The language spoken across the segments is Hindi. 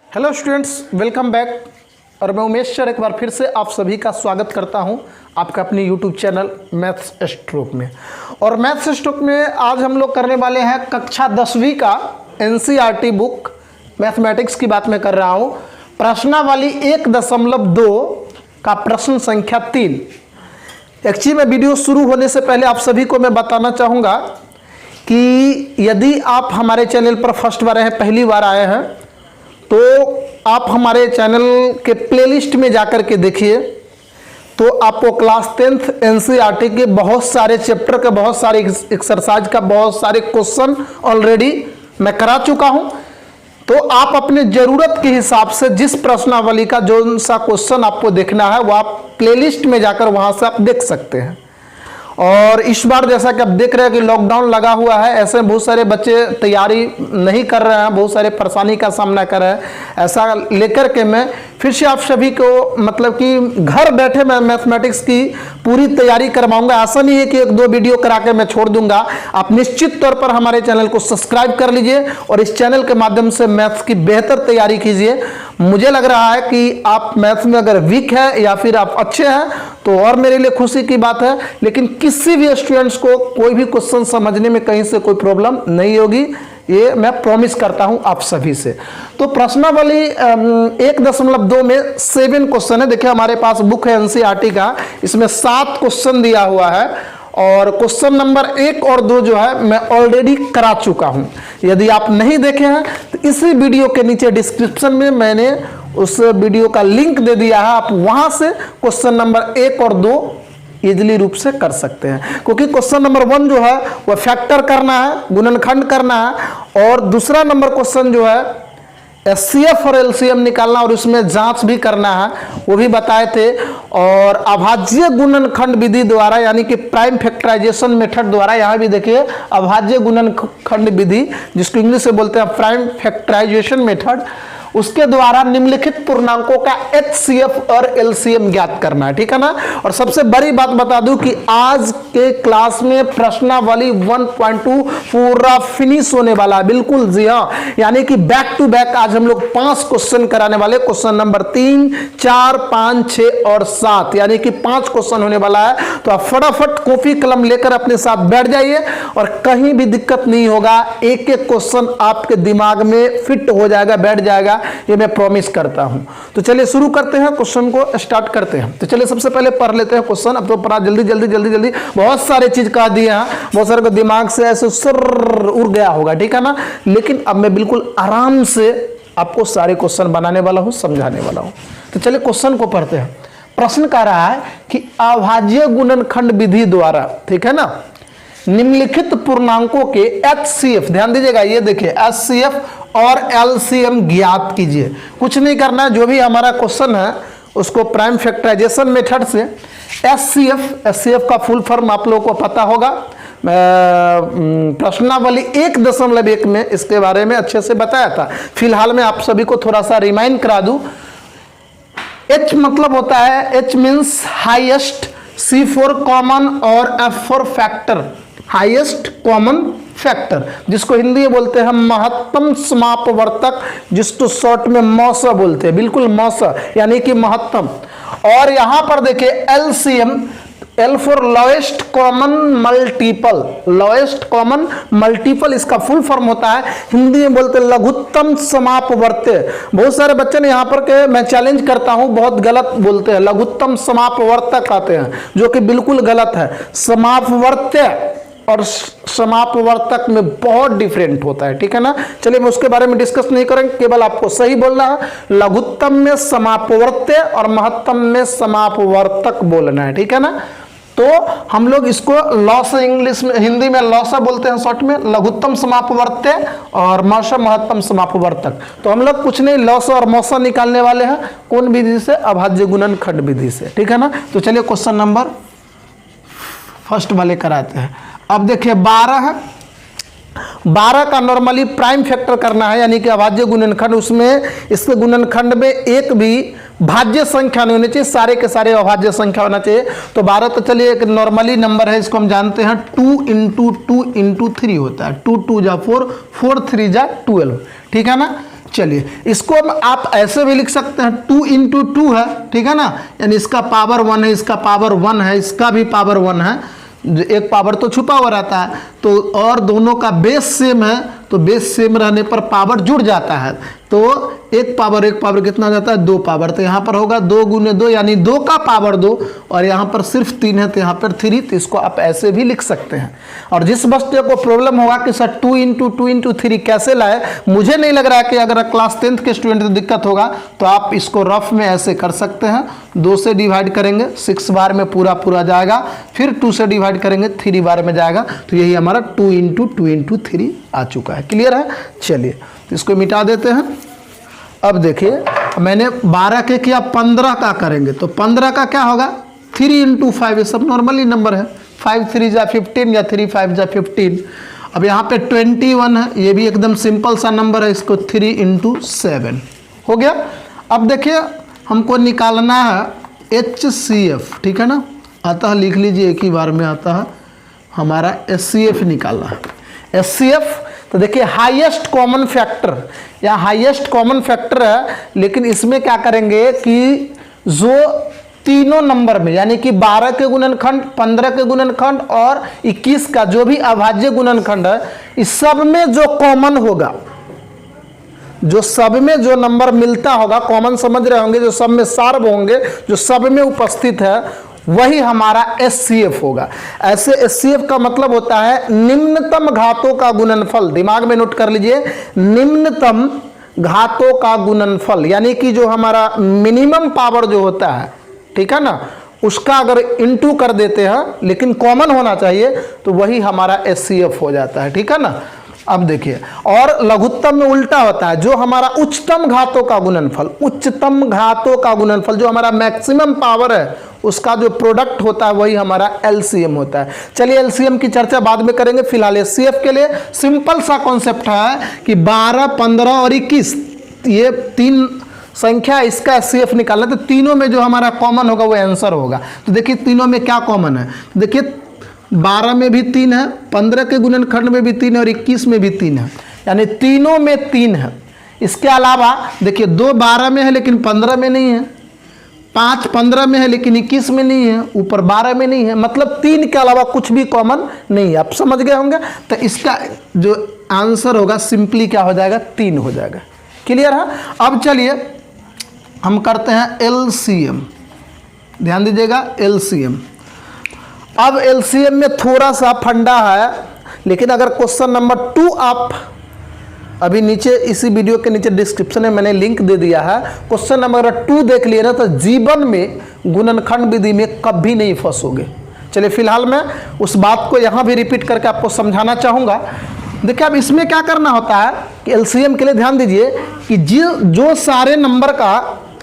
Hello students, welcome back. और मैं उमेश सर एक बार फिर से आप सभी का स्वागत करता हूं आपका अपने यूट्यूब चैनल मैथ्स स्ट्रोक में। और मैथ्स स्ट्रोक में आज हम लोग करने वाले हैं कक्षा 10वीं का एनसीईआरटी बुक मैथमेटिक्स की बात मैं कर रहा हूं। प्रश्नावली 1.2 का प्रश्न संख्या 3। एक्चुअली में वीडियो शुरू होने से पहले आप सभी को मैं बताना चाहूँगा कि यदि आप हमारे चैनल पर फर्स्ट बार आए हैं, पहली बार आए हैं, तो आप हमारे चैनल के प्लेलिस्ट में जाकर के देखिए तो आपको क्लास 10th एनसीईआरटी के बहुत सारे चैप्टर के बहुत सारे एक्सरसाइज का बहुत सारे क्वेश्चन ऑलरेडी मैं करा चुका हूं। तो आप अपने ज़रूरत के हिसाब से जिस प्रश्नावली का जो सा क्वेश्चन आपको देखना है वो आप प्लेलिस्ट में जाकर वहां से आप देख सकते हैं। और इस बार जैसा कि आप देख रहे हैं कि लॉकडाउन लगा हुआ है, ऐसे बहुत सारे बच्चे तैयारी नहीं कर रहे हैं, बहुत सारे परेशानी का सामना कर रहे हैं। ऐसा लेकर के मैं फिर से आप सभी को मतलब कि घर बैठे मैं मैथमेटिक्स की पूरी तैयारी करवाऊंगा। ऐसा नहीं है कि एक दो वीडियो करा के मैं छोड़ दूंगा। आप निश्चित तौर पर हमारे चैनल को सब्सक्राइब कर लीजिए और इस चैनल के माध्यम से मैथ्स की बेहतर तैयारी कीजिए। मुझे लग रहा है कि आप मैथ्स में अगर वीक है या फिर आप अच्छे हैं तो और मेरे लिए खुशी की बात है, लेकिन किसी भी स्टूडेंट्स को कोई भी क्वेश्चन समझने में कहीं से कोई प्रॉब्लम नहीं होगी, ये मैं प्रॉमिस करता हूं आप सभी से। तो प्रश्नावली 1.2 में 7 क्वेश्चन है। देखिए हमारे पास बुक है एनसीईआरटी का, इसमें 7 क्वेश्चन दिया हुआ है और क्वेश्चन नंबर 1 और 2 जो है मैं ऑलरेडी करा चुका हूं। यदि आप नहीं देखे हैं तो इसी वीडियो के नीचे डिस्क्रिप्शन में मैंने उस वीडियो का लिंक दे दिया है, आप वहां से क्वेश्चन नंबर 1 और 2 इजीली रूप से कर सकते हैं। क्योंकि क्वेश्चन नंबर 1 जो है वह फैक्टर करना है, गुणनखंड करना है, और दूसरा नंबर क्वेश्चन जो है एचसीएफ और एलसीएम निकालना और उसमें जांच भी करना है, वो भी बताए थे। और अभाज्य गुणनखंड विधि द्वारा यानी कि प्राइम फैक्टराइजेशन मेथड द्वारा, यहाँ भी देखिए अभाज्य गुणनखंड विधि जिसको इंग्लिश से बोलते हैं प्राइम फैक्टराइजेशन मेथड, उसके द्वारा निम्नलिखित पूर्णांकों का एचसीएफ और एलसीएम ज्ञात करना है। ठीक है ना। और सबसे बड़ी बात बता दूं कि आज के क्लास में प्रश्नावली 1.2 पूरा फिनिश होने वाला है। बिल्कुल जी हाँ, यानी कि बैक टू बैक आज हम लोग 5 क्वेश्चन कराने वाले। क्वेश्चन नंबर 3, 4, 5, 6 और 7 यानी कि 5 क्वेश्चन होने वाला है। तो आप फटाफट कॉपी कलम लेकर अपने साथ बैठ जाइए और कहीं भी दिक्कत नहीं होगा। एक एक क्वेश्चन आपके दिमाग में फिट हो जाएगा, बैठ जाएगा, ये मैं प्रॉमिस करता हूं। तो चलिए शुरू करते हैं, क्वेश्चन को स्टार्ट करते हैं। तो चलिए सबसे पहले पढ़ लेते हैं क्वेश्चन। अब तो पढ़ा जल्दी जल्दी जल्दी जल्दी, बहुत सारे चीज कह दिए हैं, बहुत सारे को दिमाग से ऐसे सर उड़ गया होगा। ठीक है ना। लेकिन अब मैं बिल्कुल आराम से आपको सारे क्वेश्चन बनाने वाला हूं, समझाने वाला हूं। तो चलिए क्वेश्चन को पढ़ते हैं। प्रश्न कह रहा है कि अभाज्य गुणनखंड विधि द्वारा, ठीक है ना, निम्नलिखित पूर्णांकों के एचसीएफ, ध्यान दीजिएगा, ये देखिए एचसीएफ और एलसीएम ज्ञात कीजिए। कुछ नहीं करना है, जो भी हमारा क्वेश्चन है उसको प्राइम फैक्टराइजेशन मेथड से एचसीएफ का फुल फॉर्म आप लोगों को पता होगा। प्रश्नावली 1.1 में इसके बारे में अच्छे से बताया था। फिलहाल मैं आप सभी को थोड़ा सा रिमाइंड करा दूं। एच मतलब होता है, H means highest, C for common और F for factor, highest common factor, जिसको हिंदी में बोलते हैं महत्तम समापवर्तक, जिसको शॉर्ट में मौसा बोलते हैं। बिल्कुल मौसा यानी कि महत्तम। और यहां पर देखिए LCM, L for lowest common multiple, lowest common multiple इसका फुल फॉर्म होता है, हिंदी में बोलते हैं लघुत्तम समापवर्त्य। बहुत सारे बच्चे ने यहाँ पर के मैं चैलेंज करता हूं, बहुत गलत बोलते हैं, लघुत्तम समापवर्तक कहते हैं, जो कि बिल्कुल गलत है। समापवर्त्य और समापवर्तक में बहुत डिफरेंट होता है। ठीक है ना। चलिए मैं उसके बारे में डिस्कस नहीं करेंगे, केवल आपको सही बोलना है। लघुत्तम में समापवर्त्य और महत्तम में समापवर्तक बोलना है। ठीक है ना। तो हम लोग इसको लॉस, इंग्लिश में हिंदी में लॉसा बोलते हैं शॉर्ट में, लघुत्तम समापवर्त्य और मौसा महत्तम समापवर्तक। तो हम लोग कुछ नहीं, लॉस और मौसा निकालने वाले हैं। कौन विधि से? अभाज्य गुणनखंड विधि से। ठीक है ना। तो चलिए क्वेश्चन नंबर फर्स्ट वाले कराते हैं। अब देखिए 12 का नॉर्मली प्राइम फैक्टर करना है, यानी कि अभाज्य गुणनखंड, उसमें इसके गुणनखंड में एक भी भाज्य संख्या नहीं होनी चाहिए, सारे के सारे अभाज्य संख्या होना चाहिए। तो 12 तो चलिए एक नॉर्मली नंबर है, इसको हम जानते हैं 2 × 2 × 3 होता है। 2 × 2 = 4, 4 × 3 = 12। ठीक है ना। चलिए इसको आप ऐसे भी लिख सकते हैं, 2 इंटू 2 है, ठीक है ना, यानी इसका पावर 1 है, इसका पावर 1 है, इसका भी पावर 1 है, एक पावर तो छुपा हुआ रहता है, तो और दोनों का बेस सेम है, तो बेस सेम रहने पर पावर जुड़ जाता है, तो एक पावर कितना जाता है, 2 पावर, तो यहाँ पर होगा 2 गुने 2 यानी 2 का पावर 2, और यहाँ पर सिर्फ 3 है तो यहाँ पर 3, तो इसको आप ऐसे भी लिख सकते हैं। और जिस बच्चे को प्रॉब्लम होगा कि सर 2 इंटू 2 इंटू 3 कैसे लाए, मुझे नहीं लग रहा है कि अगर क्लास 10th के स्टूडेंट को दिक्कत होगा, तो आप इसको रफ में ऐसे कर सकते हैं, 2 से डिवाइड करेंगे 6 बार में पूरा जाएगा, फिर 2 से डिवाइड करेंगे 3 बार में जाएगा, तो यही हमारा 2 इंटू 2 इंटू 3 आ चुका है। क्लियर है? चलिए तो इसको मिटा देते हैं। अब देखिए मैंने 12 के किया, 15 का करेंगे तो 15 का क्या होगा, 3 इंटू 5, ये सब नॉर्मली नंबर है, 5 3 जा 15 या 3 5 जा 15। अब यहाँ पे 21 है, ये भी एकदम सिंपल सा नंबर है, इसको 3 इंटू 7 हो गया। अब देखिए हमको निकालना है HCF, ठीक है ना, आता है, लिख लीजिए एक ही बार में आता है, हमारा HCF निकालना है। HCF तो देखिए हाईएस्ट कॉमन फैक्टर, या हाईएस्ट कॉमन फैक्टर है, लेकिन इसमें क्या करेंगे कि जो तीनों नंबर में यानी कि 12 के गुणनखंड, 15 के गुणनखंड और 21 का जो भी अभाज्य गुणनखंड है, इस सब में जो कॉमन होगा, जो सब में जो नंबर मिलता होगा, कॉमन समझ रहे होंगे, जो सब में सार्व होंगे, जो सब में उपस्थित है, वही हमारा HCF होगा। ऐसे HCF का मतलब होता है निम्नतम घातों का गुणनफल, दिमाग में नोट कर लीजिए, निम्नतम घातों का गुणनफल, यानी कि जो हमारा मिनिमम पावर जो होता है, ठीक है ना, उसका अगर इंटू कर देते हैं, लेकिन कॉमन होना चाहिए, तो वही हमारा HCF हो जाता है, ठीक है ना। अब देखिए, और लघुत्तम में उल्टा होता है, जो हमारा उच्चतम घातों का गुणनफल, उच्चतम घातों का गुणनफल, जो हमारा मैक्सिमम पावर है, उसका जो प्रोडक्ट होता है, वही हमारा LCM होता है। चलिए LCM की चर्चा बाद में करेंगे, फिलहाल HCF के लिए सिंपल सा कॉन्सेप्ट है कि 12, 15 और 21, ये 3 संख्या, इसका HCF निकालना, तो तीनों में जो हमारा कॉमन होगा वो आंसर होगा। तो देखिए तीनों में क्या कॉमन है, देखिए 12 में भी 3 है, 15 के गुणनखंड में भी 3 है, और 21 में भी 3 है, यानी तीनों में 3 है। इसके अलावा देखिए 2 12 में है लेकिन 15 में नहीं है, 5 15 में है लेकिन 21 में नहीं है, ऊपर 12 में नहीं है, मतलब 3 के अलावा कुछ भी कॉमन नहीं है। आप समझ गए होंगे, तो इसका जो आंसर होगा सिंपली क्या हो जाएगा, 3 हो जाएगा। क्लियर है? अब चलिए हम करते हैं LCM, ध्यान दीजिएगा LCM। अब LCM में थोड़ा सा फंडा है, लेकिन अगर क्वेश्चन नंबर 2 आप अभी नीचे इसी वीडियो के नीचे डिस्क्रिप्शन में मैंने लिंक दे दिया है, क्वेश्चन नंबर 2 देख लिए ना, तो जीवन में गुणनखंड विधि में कभी नहीं फंसोगे। चलिए फिलहाल मैं उस बात को यहाँ भी रिपीट करके आपको समझाना चाहूँगा। देखिए अब इसमें क्या करना होता है कि LCM के लिए ध्यान दीजिए कि जो सारे नंबर का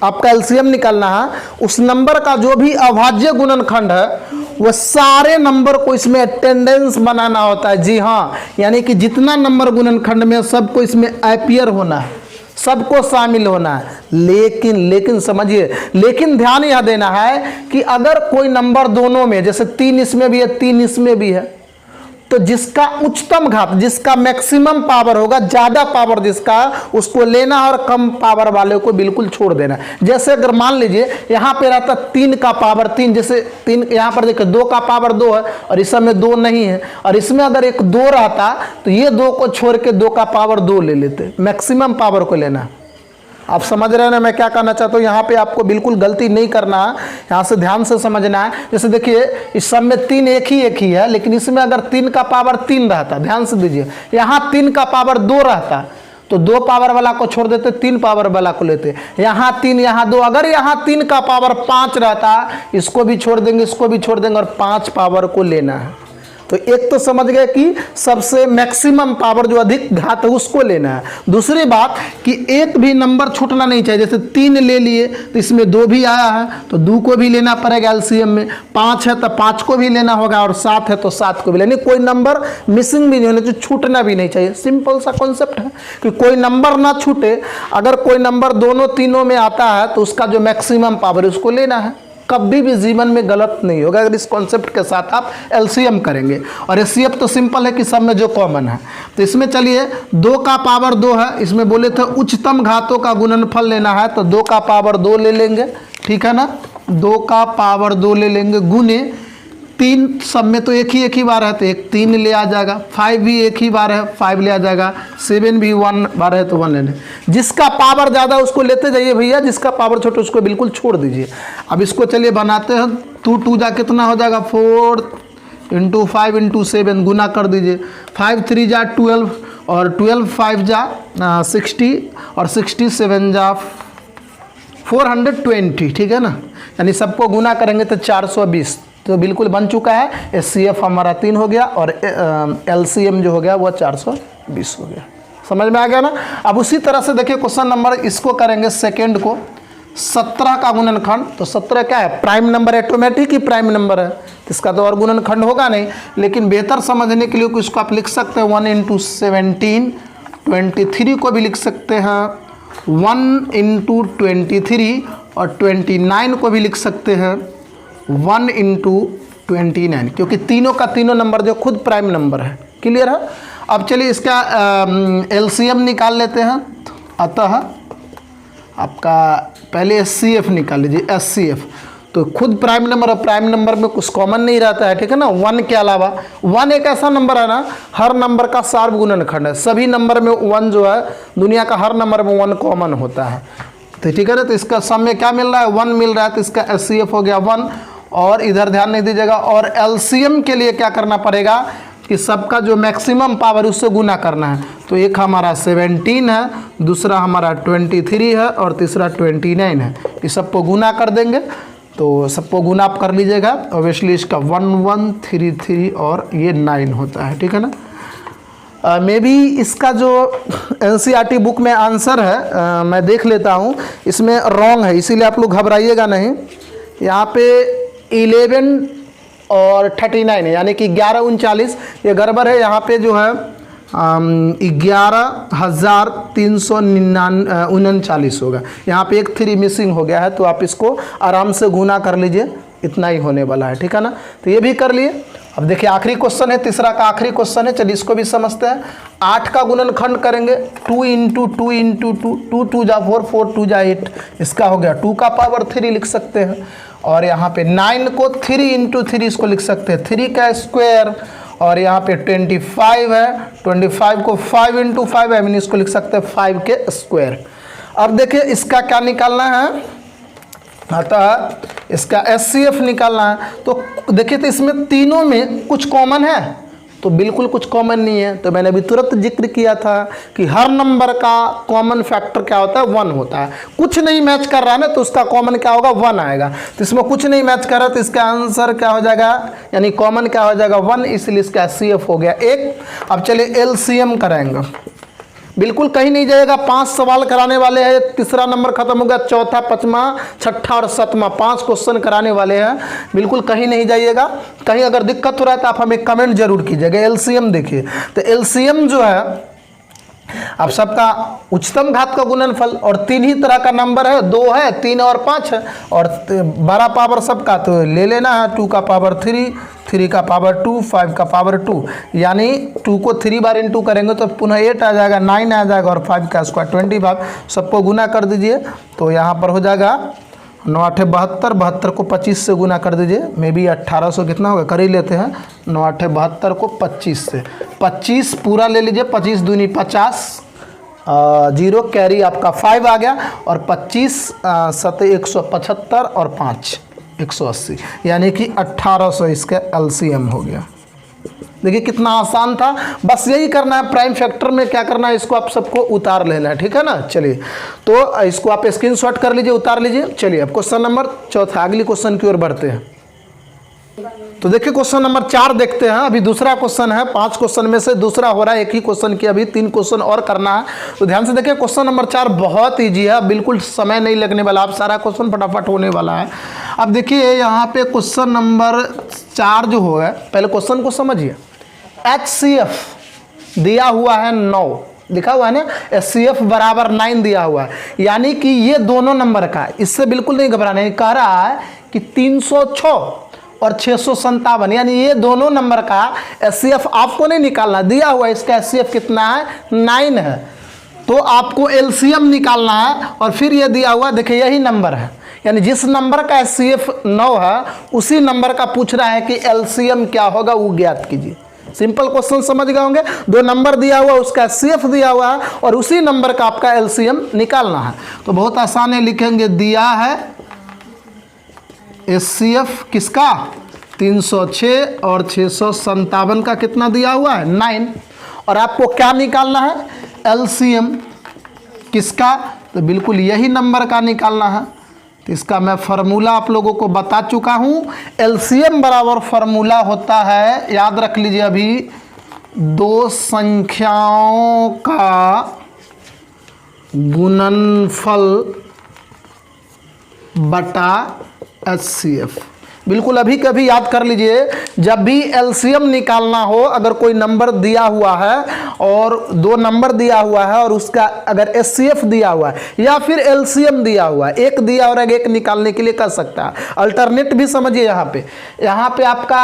आपका LCM निकालना है, उस नंबर का जो भी अभाज्य गुणनखंड है, वो सारे नंबर को इसमें अटेंडेंस बनाना होता है। जी हाँ, यानी कि जितना नंबर गुणनखंड में सबको इसमें अपीयर होना है, सबको शामिल होना है। लेकिन समझिए, लेकिन ध्यान यह देना है कि अगर कोई नंबर दोनों में, जैसे 3 इसमें भी है 3 इसमें भी है, तो जिसका उच्चतम घात, जिसका मैक्सिमम पावर होगा, ज्यादा पावर जिसका, उसको लेना और कम पावर वाले को बिल्कुल छोड़ देना। जैसे अगर मान लीजिए यहाँ पे रहता 3 का पावर 3, जैसे 3 यहाँ पर देखिए 2 का पावर 2 है और इस समय 2 नहीं है, और इसमें अगर एक 2 रहता तो ये 2 को छोड़ के 2 का पावर 2 ले लेते, मैक्सिमम पावर को लेना। आप समझ रहे हैं ना मैं क्या कहना चाहता हूँ? यहाँ पे आपको बिल्कुल गलती नहीं करना है, यहाँ से ध्यान से समझना है। जैसे देखिए इस सब में 3 एक ही है, लेकिन इसमें अगर 3 का पावर 3 रहता, ध्यान से दीजिए, यहाँ 3 का पावर 2 रहता, तो 2 पावर वाला को छोड़ देते, 3 पावर वाला को लेते। यहाँ 3 यहाँ 2, अगर यहाँ 3 का पावर 5 रहता, इसको भी छोड़ देंगे, इसको भी छोड़ देंगे, और 5 पावर को लेना है। तो एक तो समझ गए कि सबसे मैक्सिमम पावर जो अधिक घात है उसको लेना है। दूसरी बात कि एक भी नंबर छूटना नहीं चाहिए। जैसे 3 ले लिए तो इसमें 2 भी आया है, तो 2 को भी लेना पड़ेगा LCM में। 5 है तो 5 को भी लेना होगा, और 7 है तो 7 को भी लेना। कोई नंबर मिसिंग भी नहीं होना चाहिए, छूटना भी नहीं चाहिए। सिंपल सा कॉन्सेप्ट है कि कोई नंबर ना छूटे। अगर कोई नंबर दोनों तीनों में आता है तो उसका जो मैक्सिमम पावर है उसको लेना है। कभी भी जीवन में गलत नहीं होगा अगर इस कॉन्सेप्ट के साथ आप एलसीएम करेंगे। और एचसीएफ तो सिंपल है कि सब में जो कॉमन है। तो इसमें चलिए 2 का पावर 2 है, इसमें बोले थे उच्चतम घातों का गुणनफल लेना है तो 2 का पावर 2 ले लेंगे, ठीक है ना। 2 का पावर 2 ले लेंगे गुने 3, सब में तो एक ही बार है तो एक 3 ले आ जाएगा, 5 भी एक ही बार है 5 ले आ जाएगा, 7 भी 1 बार है तो 1 लेने। जिसका पावर ज़्यादा उसको लेते जाइए भैया, जिसका पावर छोटा उसको बिल्कुल छोड़ दीजिए। अब इसको चलिए बनाते हैं। 2 जा कितना हो जाएगा 4 × 5 × 7 गुना कर दीजिए। 5 3 जा 12 और 12 5 जा 60 और 60 7 जा 420, ठीक है ना। यानी सबको गुना करेंगे तो 420, तो बिल्कुल बन चुका है। एचसीएफ हमारा 3 हो गया और एलसीएम जो हो गया वो 420 हो गया। समझ में आ गया ना। अब उसी तरह से देखिए क्वेश्चन नंबर इसको करेंगे सेकेंड को, 17 का गुणनखंड। तो 17 क्या है, प्राइम नंबर, ऑटोमेटिक ही प्राइम नंबर है, इसका तो और गुणनखंड होगा नहीं। लेकिन बेहतर समझने के लिए इसको आप लिख सकते हैं 1 × 17, 23 को भी लिख सकते हैं 1 × 23 और 29 को भी लिख सकते हैं 1 × 29, क्योंकि तीनों का तीनों नंबर जो खुद प्राइम नंबर है। क्लियर है। अब चलिए इसका एलसीएम निकाल लेते हैं। अतः आपका पहले एचसीएफ निकाल लीजिए, एचसीएफ तो खुद प्राइम नंबर और प्राइम नंबर में कुछ कॉमन नहीं रहता है, ठीक है ना। 1 के अलावा 1 एक ऐसा नंबर है ना, हर नंबर का सार्वगुणनखंड है। सभी नंबर में 1 जो है, दुनिया का हर नंबर में 1 कॉमन होता है, तो ठीक है ना। तो इसका सम में क्या मिल रहा है 1 मिल रहा है, तो इसका एचसीएफ हो गया 1। और इधर ध्यान नहीं दीजिएगा। और एलसीएम के लिए क्या करना पड़ेगा कि सबका जो मैक्सिमम पावर उससे गुना करना है। तो एक हमारा 17 है, दूसरा हमारा 23 है और तीसरा 29 है। इस सबको गुना कर देंगे, तो सबको गुना आप कर लीजिएगा। ऑब्वियसली इसका 1133 और ये 9 होता है, ठीक है ना। मे बी इसका जो एनसीईआरटी बुक में आंसर है मैं देख लेता हूँ, इसमें रॉन्ग है, इसीलिए आप लोग घबराइएगा नहीं। यहाँ पे 11 और 39 है, यानी कि 1139 ये गड़बड़ है। यहाँ पे जो है 11,339 होगा, यहाँ पे एक 3 मिसिंग हो गया है। तो आप इसको आराम से गुना कर लीजिए, इतना ही होने वाला है, ठीक है ना। तो ये भी कर लिए। अब देखिए आखिरी क्वेश्चन है, तीसरा का आखिरी क्वेश्चन है, चलिए इसको भी समझते हैं। 8 का गुणनखंड करेंगे 2 × 2 × 2, 2 2 जा 4, 4 2 जा 8, इसका हो गया 2 का पावर 3 लिख सकते हैं। और यहाँ पे 9 को 3 × 3 इसको लिख सकते हैं 3 का स्क्वायर। और यहाँ पे 25 है, 25 को 5 × 5 है, मीन इसको लिख सकते हैं 5 के स्क्वायर। अब देखिए इसका क्या निकालना है, अतः इसका एचसीएफ निकालना है। तो देखिए तो इसमें तीनों में कुछ कॉमन है, तो बिल्कुल कुछ कॉमन नहीं है। तो मैंने अभी तुरंत जिक्र किया था कि हर नंबर का कॉमन फैक्टर क्या होता है 1 होता है। कुछ नहीं मैच कर रहा है ना, तो उसका कॉमन क्या होगा 1 आएगा। तो इसमें कुछ नहीं मैच कर रहा तो इसका आंसर क्या हो जाएगा, यानी कॉमन क्या हो जाएगा 1, इसलिए इसका एचसीएफ हो गया 1। अब चलिए एलसीएम कराएंगे, बिल्कुल कहीं नहीं जाएगा। 5 सवाल कराने वाले हैं, तीसरा नंबर खत्म हो गया, चौथा, पांचवा, छठा और सातवां 5 क्वेश्चन कराने वाले हैं, बिल्कुल कहीं नहीं जाइएगा। कहीं अगर दिक्कत हो रहा है तो आप हमें कमेंट जरूर कीजिएगा। एलसीएम देखिए, तो एलसीएम जो है अब सबका उच्चतम घात का गुणनफल, और 3 ही तरह का नंबर है, 2 है, 3 और 5 है, और 12 पावर सबका तो ले लेना है। 2 का पावर 3, 3 का पावर 2, 5 का पावर 2, यानी 2 को 3 बार इंटू करेंगे तो पुनः 8 आ जाएगा, 9 आ जाएगा, और 5 का स्क्वायर 25। सबको गुना कर दीजिए, तो यहाँ पर हो जाएगा 9 8 72, 72 को 25 से गुना कर दीजिए, मे बी 1800 कितना होगा, कर ही लेते हैं। 9 8 72 को 25 से, 25 पूरा ले लीजिए, 25 दूनी 50, 0 कैरी आपका 5 आ गया, और 25 7 175 और 5 180, यानी कि 1800 इसका एलसीएम हो गया। देखिए कितना आसान था, बस यही करना है। प्राइम फैक्टर में क्या करना है, इसको आप सबको उतार लेना है, ठीक है ना। चलिए तो इसको आप स्क्रीनशॉट कर लीजिए, उतार लीजिए। चलिए अब क्वेश्चन नंबर 4, अगली क्वेश्चन की ओर बढ़ते हैं। तो देखिए क्वेश्चन नंबर 4 देखते हैं। अभी दूसरा क्वेश्चन है, 5 क्वेश्चन में से दूसरा हो रहा है, एक ही क्वेश्चन की अभी 3 क्वेश्चन और करना है। तो ध्यान से देखिए क्वेश्चन नंबर 4 बहुत ईजी है, बिल्कुल समय नहीं लगने वाला, आप सारा क्वेश्चन फटाफट होने वाला है। अब देखिए यहाँ पे क्वेश्चन नंबर 4 जो है, पहले क्वेश्चन को समझिए। HCF दिया हुआ है 9, लिखा हुआ है ना, HCF बराबर 9 दिया हुआ है, यानी कि ये दोनों नंबर का, इससे बिल्कुल नहीं घबराना है। कह रहा है कि 306 और 657, यानी ये दोनों नंबर का HCF आपको नहीं निकालना, दिया हुआ इसका HCF कितना है, 9 है, तो आपको LCM निकालना है। और फिर ये दिया हुआ देखिए यही नंबर है, यानी जिस नंबर का HCF 9 है उसी नंबर का पूछ रहा है कि LCM क्या होगा वो ज्ञात कीजिए। सिंपल क्वेश्चन समझ गए होंगे, दो नंबर दिया हुआ, उसका HCF दिया हुआ है और उसी नंबर का आपका LCM निकालना है। तो बहुत आसान है, लिखेंगे दिया है HCF किसका 306 और 657 का कितना दिया हुआ है 9, और आपको क्या निकालना है LCM किसका, तो बिल्कुल यही नंबर का निकालना है। तो इसका मैं फार्मूला आप लोगों को बता चुका हूँ। LCM बराबर फार्मूला होता है, याद रख लीजिए, अभी दो संख्याओं का गुणनफल बटा HCF। बिल्कुल अभी कभी याद कर लीजिए, जब भी LCM निकालना हो, अगर कोई नंबर दिया हुआ है और दो नंबर दिया हुआ है और उसका अगर HCF दिया हुआ है या फिर LCM दिया हुआ है, एक दिया और एक निकालने के लिए कर सकता है। अल्टरनेट भी समझिए, यहाँ पे आपका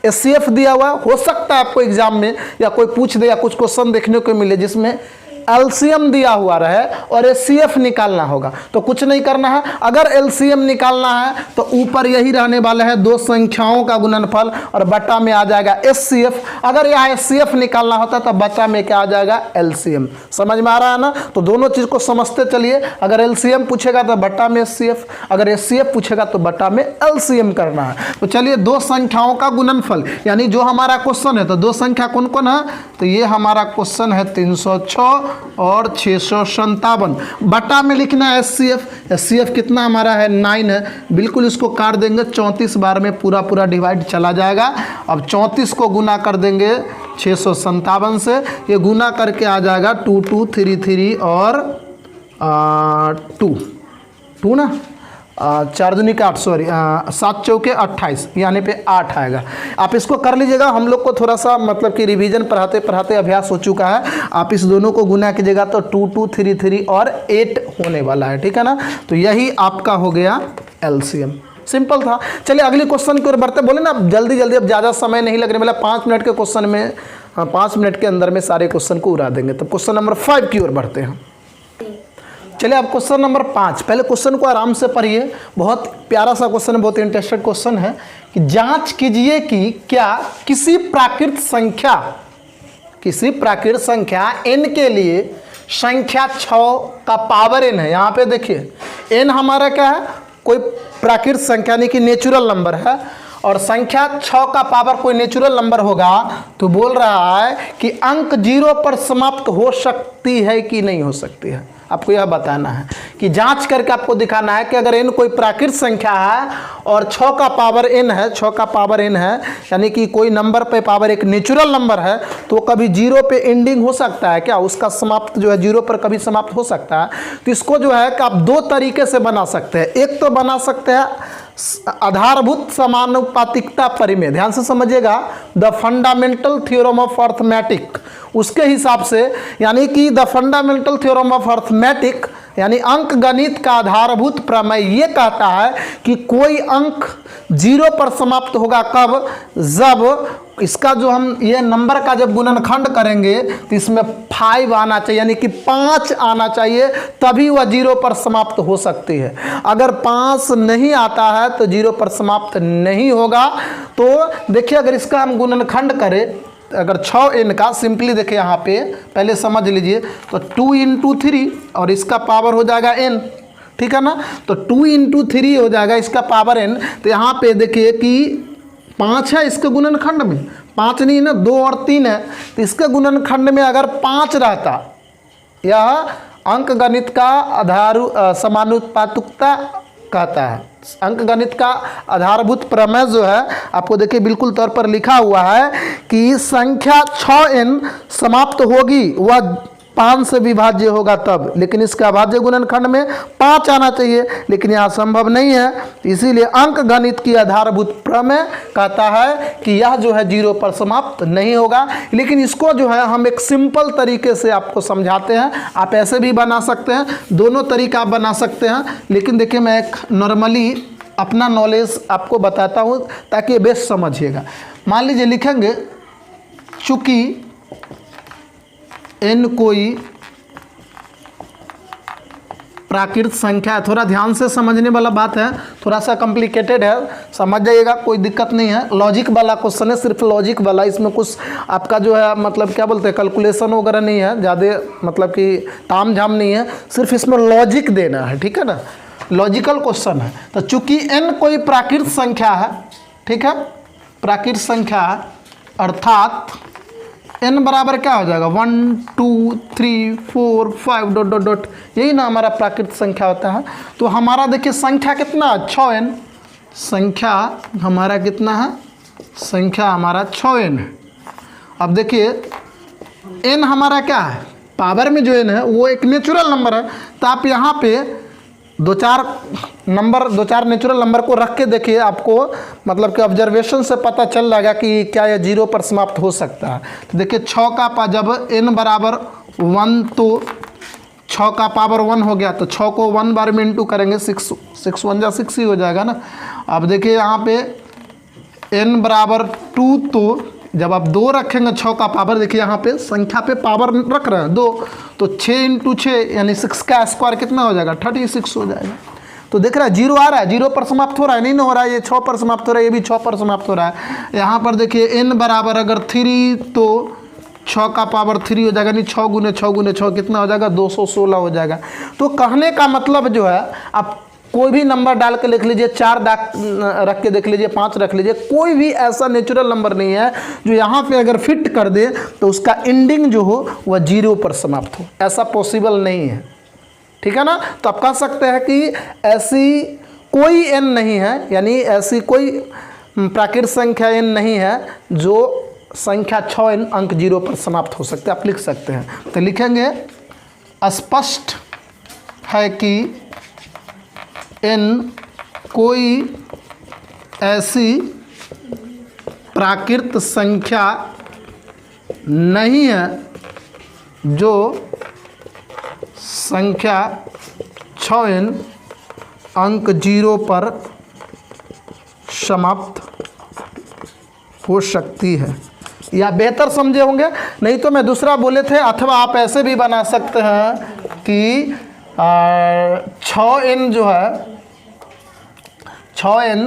HCF दिया हुआ हो सकता है आपको एग्जाम में या कोई पूछ दे या कुछ क्वेश्चन देखने को मिले जिसमें LCM दिया हुआ रहे और HCF निकालना होगा, तो कुछ नहीं करना है। अगर LCM निकालना है तो ऊपर यही रहने वाला है दो संख्याओं का गुणनफल और बटा में आ जाएगा HCF। अगर यहाँ HCF निकालना होता तो बटा में क्या आ जाएगा LCM। समझ में आ रहा है ना, तो दोनों चीज को समझते चलिए। अगर LCM पूछेगा तो बटा में HCF, अगर HCF पूछेगा तो बटा में LCM करना है। तो चलिए, दो संख्याओं का गुणनफल यानी जो हमारा क्वेश्चन है, तो दो संख्या कौन कौन है, तो ये हमारा क्वेश्चन है 306 और 657, बटा में लिखना है HCF। HCF कितना हमारा है 9 है, बिल्कुल इसको काट देंगे 34 बार में, पूरा पूरा डिवाइड चला जाएगा। अब 34 को गुना कर देंगे 657 से, ये गुना करके आ जाएगा 2233 और 2 ना, 4 दूनी का 8, सॉरी 7 चौके 28, यानी पे 8 आएगा। आप इसको कर लीजिएगा, हम लोग को थोड़ा सा मतलब कि रिवीजन पढ़ाते पढ़ाते अभ्यास हो चुका है। आप इस दोनों को गुना कीजिएगा तो 2233 और 8 होने वाला है, ठीक है ना। तो यही आपका हो गया LCM। सिंपल था। चलिए अगले क्वेश्चन की ओर बढ़ते। बोले ना जल्दी जल्दी, अब ज़्यादा समय नहीं लगने वाला, 5 मिनट के क्वेश्चन में 5 मिनट के अंदर में सारे क्वेश्चन को उड़ा देंगे। तो क्वेश्चन नंबर 5 की ओर बढ़ते हैं। चलिए अब क्वेश्चन नंबर 5, पहले क्वेश्चन को आराम से पढ़िए, बहुत प्यारा सा क्वेश्चन है, बहुत इंटरेस्टेड क्वेश्चन है कि जांच कीजिए कि क्या किसी प्राकृत संख्या n के लिए संख्या 6 का पावर n है। यहाँ पे देखिए n हमारा क्या है, कोई प्राकृत संख्या यानी कि नेचुरल नंबर है, और संख्या 6 का पावर कोई नेचुरल नंबर होगा, तो बोल रहा है कि अंक 0 पर समाप्त हो सकती है कि नहीं हो सकती है। आपको यह बताना है कि जांच करके आपको दिखाना है कि अगर n कोई प्राकृत संख्या है और 6 का पावर n है, 6 का पावर n है, यानी कि कोई नंबर पे पावर एक नेचुरल नंबर है, तो कभी 0 पे एंडिंग हो सकता है क्या, उसका समाप्त जो है 0 पर कभी समाप्त हो सकता है। तो इसको जो है कि आप दो तरीके से बना सकते हैं। एक तो बना सकते हैं आधारभूत समानुपातिकता परिमेय, ध्यान से समझिएगा, the fundamental theorem of arithmetic, उसके हिसाब से, यानी कि the fundamental theorem of arithmetic यानी अंक गणित का आधारभूत प्रमेय ये कहता है कि कोई अंक 0 पर समाप्त होगा कब, जब इसका जो हम ये नंबर का जब गुणनखंड करेंगे तो इसमें 5 आना चाहिए, यानी कि 5 आना चाहिए, तभी वह 0 पर समाप्त हो सकती है। अगर 5 नहीं आता है तो 0 पर समाप्त नहीं होगा। तो देखिए अगर इसका हम गुणनखंड करें, अगर 6n का सिंपली देखिए यहाँ पे पहले समझ लीजिए, तो 2 × 3 और इसका पावर हो जाएगा n, ठीक है ना। तो 2 × 3 हो जाएगा इसका पावर n। तो यहाँ पे देखिए कि 5 है इसके गुणनखंड में, 5 नहीं ना, 2 और 3 है, तो इसके गुणनखंड में अगर 5 रहता, यह अंक गणित का समानुपातिकता कहता है। अंक गणित का आधारभूत प्रमेय जो है आपको देखिए बिल्कुल तौर पर लिखा हुआ है कि संख्या 6n समाप्त होगी वह 5 से विभाज्य होगा तब, लेकिन इसके अभाज्य गुणनखंड में 5 आना चाहिए, लेकिन यहाँ संभव नहीं है। इसीलिए अंक गणित की आधारभूत प्रमेय कहता है कि यह जो है 0 पर समाप्त नहीं होगा। लेकिन इसको जो है हम एक सिंपल तरीके से आपको समझाते हैं। आप ऐसे भी बना सकते हैं, दोनों तरीका आप बना सकते हैं। लेकिन देखिए मैं एक नॉर्मली अपना नॉलेज आपको बताता हूँ ताकि बेस्ट समझिएगा। मान लीजिए लिखेंगे चूंकि n कोई प्राकृत संख्या है, थोड़ा ध्यान से समझने वाला बात है, थोड़ा सा कॉम्प्लिकेटेड है, समझ जाइएगा, कोई दिक्कत नहीं है। लॉजिक वाला क्वेश्चन है, सिर्फ लॉजिक वाला, इसमें कुछ आपका जो है मतलब क्या बोलते हैं कैलकुलेशन वगैरह नहीं है, ज़्यादा मतलब कि ताम झाम नहीं है, सिर्फ इसमें लॉजिक देना है, ठीक है ना, लॉजिकल क्वेश्चन है। तो चूंकि n कोई प्राकृत संख्या है, ठीक है, प्राकृत संख्या है, अर्थात n बराबर क्या हो जाएगा 1 2 3 4 5 डॉट डॉट डॉट, यही ना हमारा प्राकृत संख्या होता है। तो हमारा देखिए संख्या कितना है 6n, संख्या हमारा कितना है, संख्या हमारा 6n है। अब देखिए n हमारा क्या है, पावर में जो n है वो एक नेचुरल नंबर है। तो आप यहाँ पे दो चार नेचुरल नंबर को रख के देखिए, आपको मतलब कि ऑब्जर्वेशन से पता चल जाएगा कि क्या यह 0 पर समाप्त हो सकता है। तो देखिए 6 का जब n बराबर 1, तो 6 का पावर 1 हो गया, तो 6 को 1 बार में इंटू करेंगे, 6 1 जा 6 ही हो जाएगा ना। अब देखिए यहाँ पे n बराबर 2, तो जब आप 2 रखेंगे 6 का पावर, देखिए यहाँ पे संख्या पे पावर रख रहे हैं 2, तो 6 × 6 यानी 6 का स्क्वायर कितना हो जाएगा 36 हो जाएगा। तो देख रहा है 0 आ रहा है, 0 पर समाप्त हो रहा है, नहीं ना हो रहा है, ये 6 पर समाप्त हो रहा है, ये भी 6 पर समाप्त हो रहा है। यहाँ पर देखिए n बराबर अगर 3, तो 6 का पावर 3 हो जाएगा, नहीं 6 × 6 × 6 कितना हो जाएगा 216 हो जाएगा। तो कहने का मतलब जो है, आप कोई भी नंबर डाल के लिख लीजिए, 4 दाग रख के देख लीजिए, 5 रख लीजिए, कोई भी ऐसा नेचुरल नंबर नहीं है जो यहाँ पे अगर फिट कर दे तो उसका एंडिंग जो हो वह 0 पर समाप्त हो, ऐसा पॉसिबल नहीं है, ठीक है ना। तो आप कह सकते हैं कि ऐसी कोई n नहीं है, यानी ऐसी कोई प्राकृत संख्या n नहीं है जो संख्या 6n अंक 0 पर समाप्त हो सकते, आप लिख सकते हैं। तो लिखेंगे स्पष्ट है कि n कोई ऐसी प्राकृत संख्या नहीं है जो संख्या 6n अंक 0 पर समाप्त हो सकती है। या बेहतर समझे होंगे, नहीं तो मैं दूसरा बोले थे, अथवा आप ऐसे भी बना सकते हैं कि 6n जो है 6n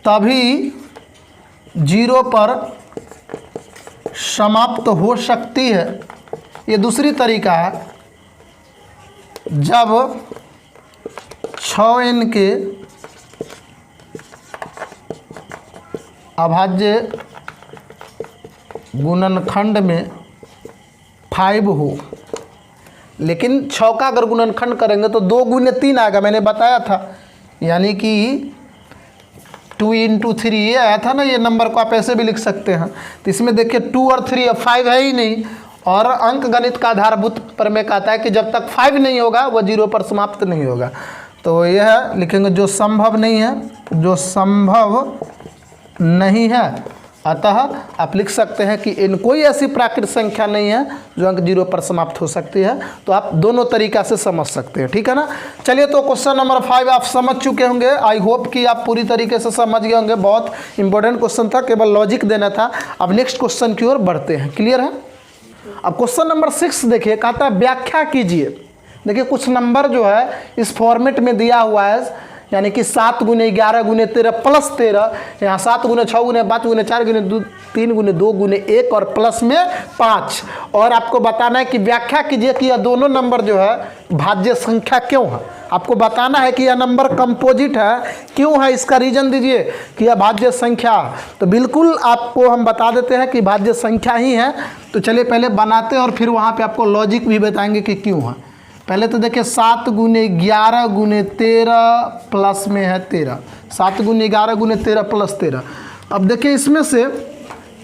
तभी 0 पर समाप्त हो सकती है। ये दूसरी तरीका है, जब 6n के अभाज्य गुणनखंड में 5 हो, लेकिन 6 का अगर गुणनखंड करेंगे तो 2 × 3 आएगा, मैंने बताया था, यानी कि 2 × 3 ये आया था ना, ये नंबर को आप ऐसे भी लिख सकते हैं। तो इसमें देखिए 2 और 3 अब 5 है ही नहीं, और अंक गणित का आधारभूत प्रमेय कहता है कि जब तक 5 नहीं होगा वह 0 पर समाप्त नहीं होगा। तो यह लिखेंगे जो संभव नहीं है, जो संभव नहीं है। अतः आप लिख सकते हैं कि इन कोई ऐसी प्राकृत संख्या नहीं है जो अंक 0 पर समाप्त हो सकती है। तो आप दोनों तरीका से समझ सकते हैं, ठीक है ना। चलिए, तो क्वेश्चन नंबर 5 आप समझ चुके होंगे। आई होप कि आप पूरी तरीके से समझ गए होंगे। बहुत इंपॉर्टेंट क्वेश्चन था, केवल लॉजिक देना था। अब नेक्स्ट क्वेश्चन की ओर बढ़ते हैं। क्लियर है। अब क्वेश्चन नंबर 6 देखिए, कहता है व्याख्या कीजिए। देखिए कुछ नंबर जो है इस फॉर्मेट में दिया हुआ है, यानी कि 7 × 11 × 13 प्लस 13, यहाँ 7 × 6 × 5 × 4 × 2 3 × 2 × 1 और प्लस में 5। और आपको बताना है कि व्याख्या कीजिए कि यह दोनों नंबर जो है भाज्य संख्या क्यों है। आपको बताना है कि यह नंबर कंपोजिट है, क्यों है, इसका रीजन दीजिए कि यह भाज्य संख्या। तो बिल्कुल आपको हम बता देते हैं कि भाज्य संख्या ही है। तो चलिए पहले बनाते हैं और फिर वहाँ पर आपको लॉजिक भी बताएंगे कि क्यों है। पहले तो देखिए 7 × 11 × 13 प्लस में है 13, 7 × 11 × 13 प्लस 13। अब देखिए इसमें से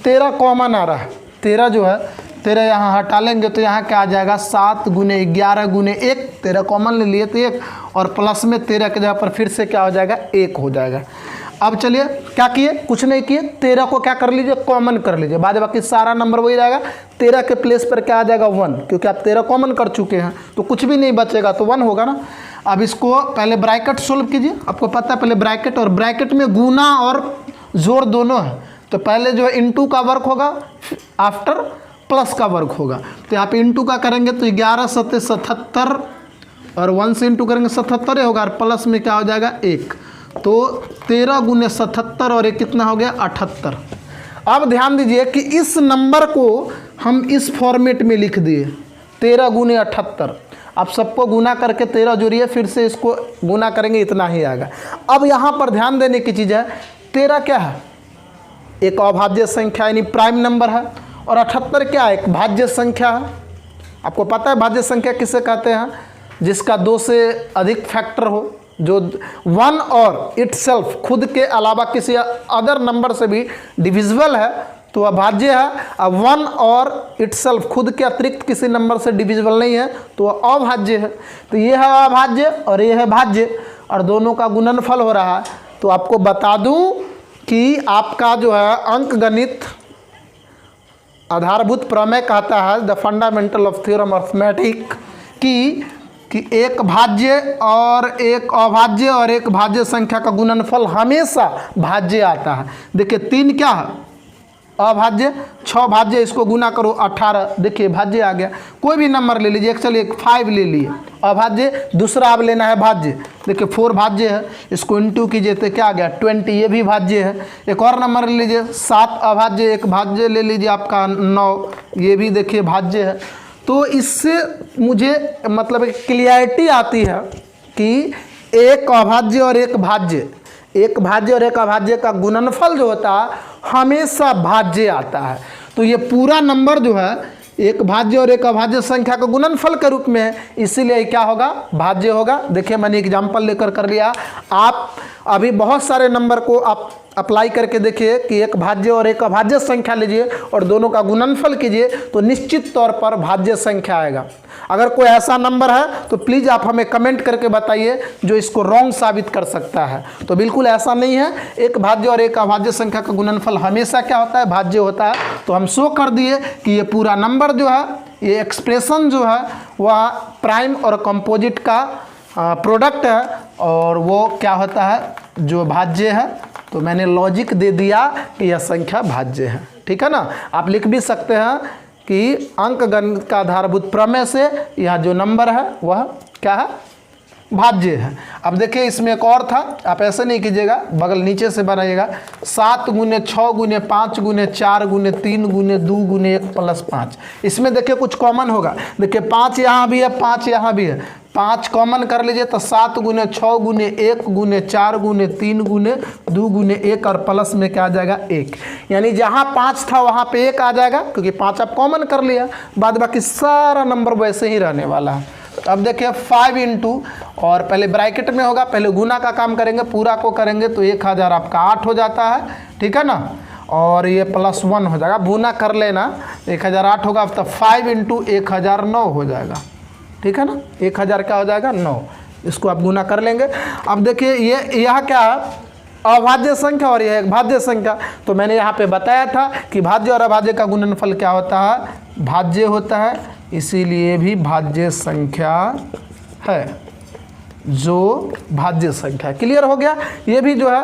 13 कॉमन आ रहा है, 13 जो है 13 यहाँ हटा लेंगे तो यहाँ क्या आ जाएगा 7 गुने 11 गुने 1, 13 कॉमन ले लिए तो 1, और प्लस में 13 के जगह पर फिर से क्या हो जाएगा 1 हो जाएगा। अब चलिए क्या किए, कुछ नहीं किए, 13 को क्या कर लीजिए कॉमन कर लीजिए, बाद बाकी सारा नंबर वही रहेगा। 13 के प्लेस पर क्या आ जाएगा 1, क्योंकि आप 13 कॉमन कर चुके हैं तो कुछ भी नहीं बचेगा तो 1 होगा ना। अब इसको पहले ब्रैकेट सोल्व कीजिए, आपको पता है पहले ब्रैकेट, और ब्रैकेट में गुना और जोड़ दोनों है, तो पहले जो है इनटू का वर्क होगा, आफ्टर प्लस का वर्क होगा। तो यहाँ पे इनटू का करेंगे तो 11 सत्ते 77, और 1 से इंटू करेंगे 77 होगा, और प्लस में क्या हो जाएगा 1, तो 13 गुने 77 और 1 कितना हो गया 78। अब ध्यान दीजिए कि इस नंबर को हम इस फॉर्मेट में लिख दिए 13 गुने 78। आप सबको गुना करके 13 जोड़िए, फिर से इसको गुना करेंगे इतना ही आएगा। अब यहाँ पर ध्यान देने की चीज़ है, 13 क्या है, एक अभाज्य संख्या यानी प्राइम नंबर है, और 78 क्या है, एक भाज्य संख्या है। आपको पता है भाज्य संख्या किसे कहते हैं, जिसका 2 से अधिक फैक्टर हो, जो 1 और इटसेल्फ खुद के अलावा किसी अदर नंबर से भी डिविजिबल है तो वह भाज्य है। अब 1 और इटसेल्फ खुद के अतिरिक्त किसी नंबर से डिविजिबल नहीं है तो वह अभाज्य है। तो ये है अभाज्य और ये है भाज्य, और दोनों का गुणनफल हो रहा है। तो आपको बता दूं कि आपका जो है अंक गणित आधारभूत प्रमेय कहता है, the fundamental of theorem arithmetic, कि एक भाज्य और एक अभाज्य और एक भाज्य संख्या का गुणनफल हमेशा भाज्य आता है। देखिए 3 क्या है अभाज्य, 6 भाज्य, इसको गुना करो 18, देखिए भाज्य आ गया। कोई भी नंबर ले लीजिए, चलिए 5 ले लिए अभाज्य, दूसरा अब लेना है भाज्य, देखिए 4 भाज्य है, इसको इंटू कीजिए तो क्या आ गया 20, ये भी भाज्य है। एक और नंबर ले लीजिए 7 अभाज्य, एक भाज्य ले लीजिए आपका 9, ये भी देखिए भाज्य है। तो इससे मुझे मतलब एक क्लियरिटी आती है कि एक अभाज्य और एक भाज्य, एक भाज्य और एक अभाज्य का गुणनफल जो होता है हमेशा भाज्य आता है। तो ये पूरा नंबर जो है एक भाज्य और एक अभाज्य संख्या का गुणनफल के रूप में है, इसीलिए क्या होगा भाज्य होगा। देखिए मैंने एग्जाम्पल लेकर कर लिया, आप अभी बहुत सारे नंबर को आप अप्लाई करके देखिए कि एक भाज्य और एक अभाज्य संख्या लीजिए और दोनों का गुणनफल कीजिए तो निश्चित तौर पर भाज्य संख्या आएगा। अगर कोई ऐसा नंबर है तो प्लीज़ आप हमें कमेंट करके बताइए जो इसको रॉन्ग साबित कर सकता है। तो बिल्कुल ऐसा नहीं है, एक भाज्य और एक अभाज्य संख्या का गुणनफल हमेशा क्या होता है भाज्य होता है। तो हम शो कर दिए कि ये पूरा नंबर जो है, ये एक्सप्रेशन जो है वह प्राइम और कंपोजिट का प्रोडक्ट है और वो क्या होता है जो भाज्य है। तो मैंने लॉजिक दे दिया कि यह संख्या भाज्य है, ठीक है ना। आप लिख भी सकते हैं कि अंक गणित का आधारभूत प्रमेय से यह जो नंबर है वह क्या है भाज्य है। अब देखिए इसमें एक और था, आप ऐसे नहीं कीजिएगा, बगल नीचे से बनाइएगा 7 गुने 6 गुने 5 गुने 4 गुने 3 गुने 2 गुने 1 प्लस 5। इसमें देखिए कुछ कॉमन होगा, देखिए 5 यहाँ भी है 5 यहाँ भी है, 5 कॉमन कर लीजिए तो 7 गुने 6 गुने 1 गुने 4 गुने 3 गुने 2 गुने 1 और प्लस में क्या आ जाएगा 1। यानी जहाँ 5 था वहाँ पे 1 आ जाएगा क्योंकि 5 आप कॉमन कर लिया, बाद बाकी सारा नंबर वैसे ही रहने वाला है। अब देखिए 5 इंटू, और पहले ब्रैकेट में होगा, पहले गुना का काम करेंगे, पूरा को करेंगे तो 1000 आपका 8 हो जाता है, ठीक है ना। और ये प्लस 1 हो जाएगा, गुना कर लेना 1008 होगा, तो 5 इंटू 1000 9 हो जाएगा, ठीक है ना। 1000 क्या हो जाएगा 9, इसको आप गुना कर लेंगे। अब देखिए यह क्या है अभाज्य संख्या और यह एक भाज्य संख्या। तो मैंने यहाँ पे बताया था कि भाज्य और अभाज्य का गुणनफल क्या होता है भाज्य होता है, इसीलिए भी भाज्य संख्या है, जो भाज्य संख्या। क्लियर हो गया। ये भी जो है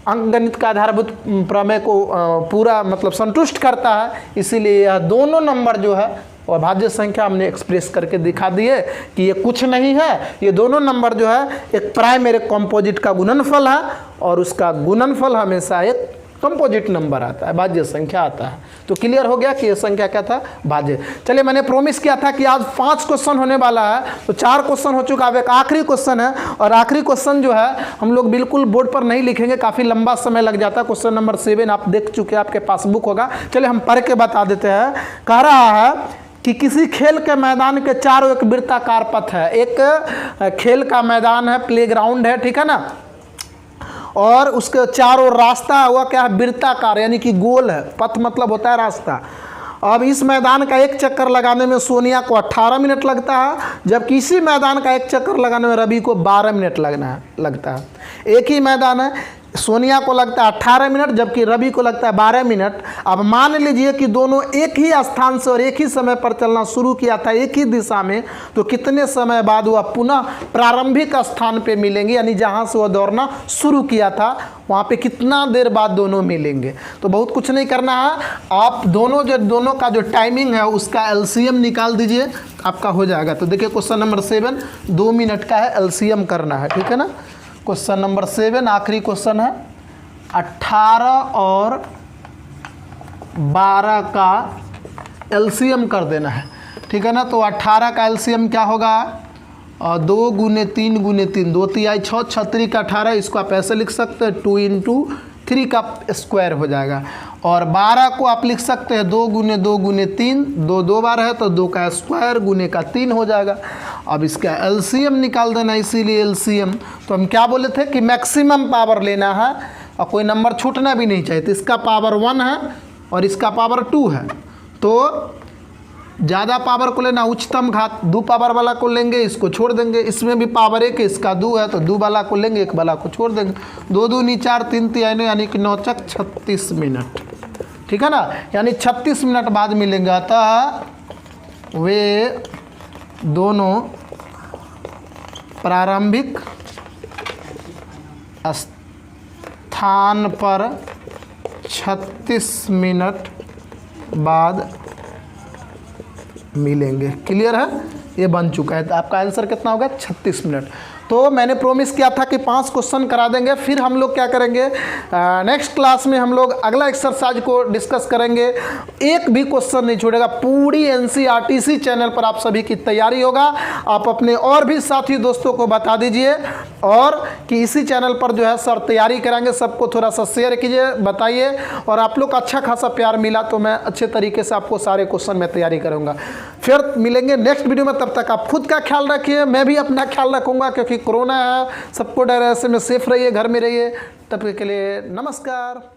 अंकगणित का आधारभूत प्रमेय को पूरा मतलब संतुष्ट करता है, इसीलिए यह दोनों नंबर जो है और भाज्य संख्या हमने एक्सप्रेस करके दिखा दिए कि ये कुछ नहीं है, ये दोनों नंबर जो है एक प्राइम और एक कंपोजिट का गुणनफल है और उसका गुणनफल हमेशा एक कंपोजिट नंबर आता है, भाज्य संख्या आता है। तो क्लियर हो गया कि ये संख्या क्या था भाज्य। चलिए मैंने प्रॉमिस किया था कि आज 5 क्वेश्चन होने वाला है, तो 4 क्वेश्चन हो चुका, अब एक आखिरी क्वेश्चन है और आखिरी क्वेश्चन जो है हम लोग बिल्कुल बोर्ड पर नहीं लिखेंगे, काफ़ी लंबा समय लग जाता है। क्वेश्चन नंबर 7 आप देख चुके हैं, आपके पास बुक होगा। चलिए हम पढ़ के बता देते हैं। कह रहा है कि किसी खेल के मैदान के चारों एक वृत्ताकार पथ है, एक खेल का मैदान है, प्लेग्राउंड है, ठीक है ना, और उसके चारों रास्ता हुआ क्या है वृत्ताकार यानी कि गोल है, पथ मतलब होता है रास्ता, अब इस मैदान का एक चक्कर लगाने में सोनिया को 18 मिनट लगता है, जबकि इसी मैदान का एक चक्कर लगाने में रवि को 12 मिनट लगता है। एक ही मैदान है, सोनिया को लगता है 18 मिनट, जबकि रवि को लगता है 12 मिनट। अब मान लीजिए कि दोनों एक ही स्थान से और एक ही समय पर चलना शुरू किया था, एक ही दिशा में, तो कितने समय बाद वह पुनः प्रारंभिक स्थान पे मिलेंगे, यानी जहाँ से वह दौड़ना शुरू किया था वहाँ पे कितना देर बाद दोनों मिलेंगे। तो बहुत कुछ नहीं करना है, आप दोनों का जो टाइमिंग है उसका एलसीएम निकाल दीजिए, आपका हो जाएगा। तो देखिए क्वेश्चन नंबर 7 2 मिनट का है, एलसीएम करना है, ठीक है ना। क्वेश्चन नंबर 7 आखिरी क्वेश्चन है। 18 और 12 का एलसीएम कर देना है, ठीक है ना। तो 18 का एलसीएम क्या होगा, 2 गुने 3 गुने 3, 2 तिहाई 6, 6 3 का 18, इसको आप ऐसे लिख सकते हैं 2 × 3 का स्क्वायर हो जाएगा। और 12 को आप लिख सकते हैं 2 गुने 2 गुने 3, 2 2 बार है तो 2 का स्क्वायर गुने का 3 हो जाएगा। अब इसका एलसीएम निकाल देना, इसीलिए एलसीएम। तो हम क्या बोले थे कि मैक्सिमम पावर लेना है और कोई नंबर छूटना भी नहीं चाहिए। तो इसका पावर 1 है और इसका पावर 2 है, तो ज़्यादा पावर को लेना, उच्चतम घात 2 पावर वाला को लेंगे, इसको छोड़ देंगे। इसमें भी पावर 1 है, इसका 2 है, तो 2 वाला को लेंगे, 1 वाला को छोड़ देंगे। 2 दूनी 4, 3 तिहाई 9, यानी कि 9 चक 36 मिनट, ठीक है ना। यानी 36 मिनट बाद मिलेंगे। अतः वे दोनों प्रारंभिक स्थान पर 36 मिनट बाद मिलेंगे। क्लियर है, ये बन चुका है। तो आपका आंसर कितना होगा, 36 मिनट। तो मैंने प्रॉमिस किया था कि 5 क्वेश्चन करा देंगे, फिर हम लोग क्या करेंगे, नेक्स्ट क्लास में हम लोग अगला एक्सरसाइज को डिस्कस करेंगे। एक भी क्वेश्चन नहीं छोड़ेगा, पूरी एनसीईआरटी इसी चैनल पर आप सभी की तैयारी होगा। आप अपने और भी साथी दोस्तों को बता दीजिए और कि इसी चैनल पर जो है सर तैयारी कराएंगे, सबको थोड़ा सा शेयर कीजिए, बताइए। और आप लोग का अच्छा खासा प्यार मिला तो मैं अच्छे तरीके से आपको सारे क्वेश्चन में तैयारी करूँगा। फिर मिलेंगे नेक्स्ट वीडियो में, तब तक आप खुद का ख्याल रखिए, मैं भी अपना ख्याल रखूँगा, क्योंकि कोरोना है, सबको डर है। ऐसे में सेफ रहिए, घर में रहिए। तब के लिए नमस्कार।